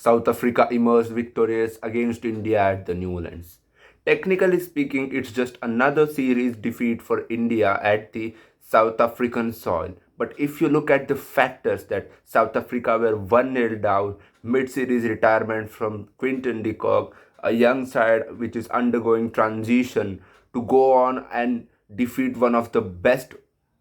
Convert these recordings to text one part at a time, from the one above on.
South Africa emerged victorious against India at the Newlands. Technically speaking, it's just another series defeat for India at the South African soil. But if you look at the factors that South Africa were 1-0 down, mid-series retirement from Quinton de Kock, a young side which is undergoing transition to go on and defeat one of the best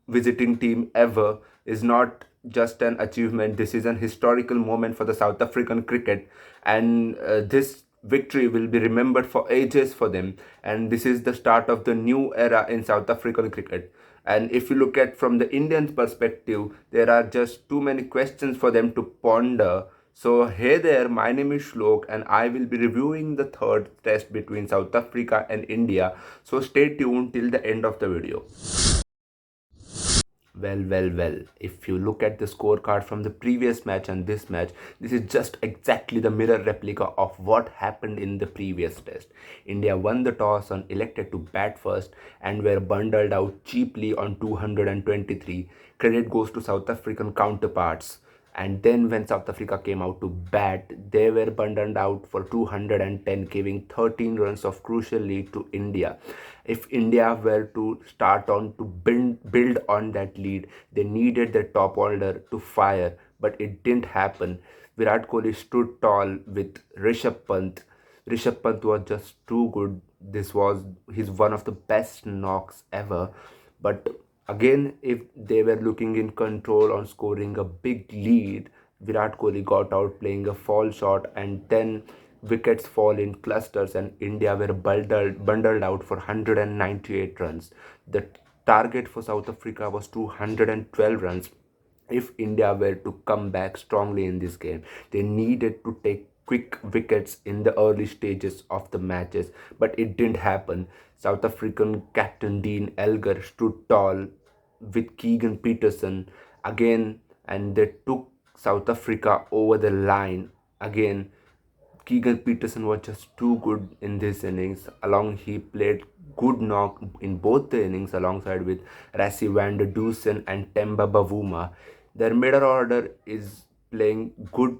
visiting team ever is not just an achievement. This is an historical moment for the South African cricket, and this victory will be remembered for ages for them. And this is the start of the new era in South African cricket. And if you look at from the Indian perspective, there are just too many questions for them to ponder. So hey there, my name is Shlok and I will be reviewing the third test between South Africa and India. So stay tuned till the end of the video. Well. If you look at the scorecard from the previous match and this match, this is just exactly the mirror replica of what happened in the previous test. India won the toss and elected to bat first and were bundled out cheaply on 223. Credit goes to South African counterparts. And then when South Africa came out to bat, they were bundled out for 210, giving 13 runs of crucial lead to India. If India were to start on to build on that lead, they needed the top order to fire, but it didn't happen. Virat Kohli stood tall with Rishabh Pant. Rishabh Pant was just too good. He's one of the best knocks ever. But again, if they were looking in control on scoring a big lead, Virat Kohli got out playing a fall shot, and then wickets fall in clusters and India were bundled out for 198 runs. The target for South Africa was 212 runs. If India were to come back strongly in this game, they needed to take quick wickets in the early stages of the matches, but it didn't happen. South African captain Dean Elgar stood tall with Keegan Peterson again, and they took South Africa over the line again. Keegan Peterson was just too good in this innings. He played good knock in both the innings alongside with Rassie van der Dusen and Temba Bavuma. Their middle order is playing good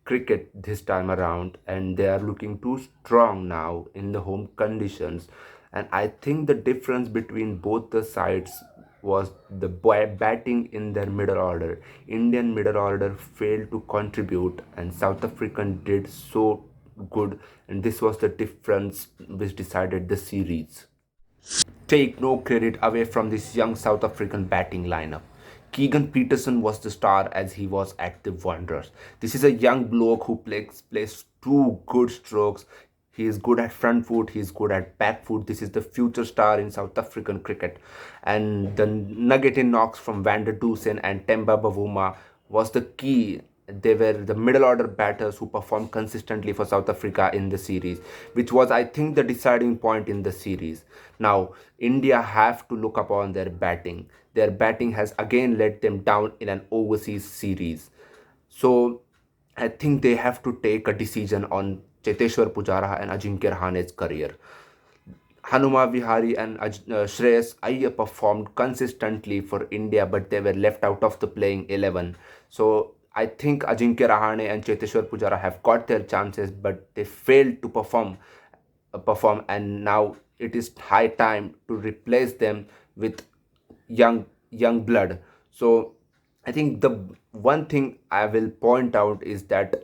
cricket this time around, and they are looking too strong now in the home conditions. And I think the difference between both the sides was the batting in their middle order. Indian middle order failed to contribute and South African did so good, and this was the difference which decided the series. Take no credit away from this young South African batting lineup. Keegan Peterson was the star as he was at the Wanderers. This is a young bloke who plays two good strokes. He is good at front foot, he is good at back foot. This is the future star in South African cricket. And the nugget in knocks from Van der Dusen and Temba Bavuma was the key. They were the middle order batters who performed consistently for South Africa in the series, which was, I think, the deciding point in the series. Now, India have to look upon their batting. Their batting has again let them down in an overseas series. So, I think they have to take a decision on Cheteshwar Pujara and Ajinkya Rahane's career. Hanuma Vihari and Shreyas Iyer performed consistently for India, but they were left out of the playing 11. So I think Ajinkya Rahane and Cheteshwar Pujara have got their chances, but they failed to perform, and now it is high time to replace them with young blood. So I think the one thing I will point out is that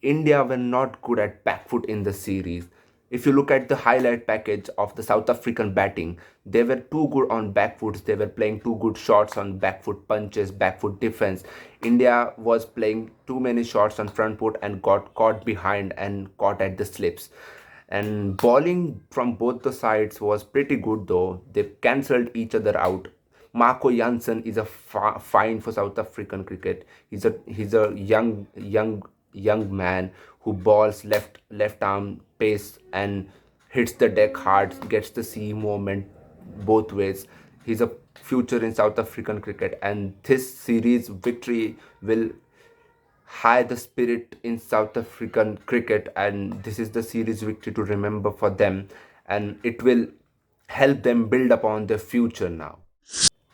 India were not good at back foot in the series. If you look at the highlight package of the South African batting, they were too good on back foots. They were playing too good shots on back foot punches, back foot defense. India was playing too many shots on front foot and got caught behind and caught at the slips. And bowling from both the sides was pretty good though. They cancelled each other out. Marco Jansen is a find for South African cricket. He's a young man who bowls left arm pace and hits the deck hard, gets the sea movement both ways. He's a future in South African cricket, and this series victory will high the spirit in South African cricket, and this is the series victory to remember for them, and it will help them build upon their future now.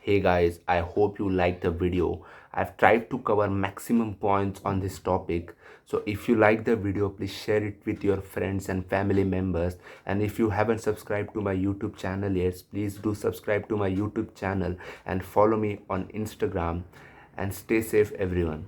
Hey guys, I hope you liked the video. I've tried to cover maximum points on this topic. So if you like the video, please share it with your friends and family members. And if you haven't subscribed to my YouTube channel yet, please do subscribe to my YouTube channel and follow me on Instagram. And stay safe everyone.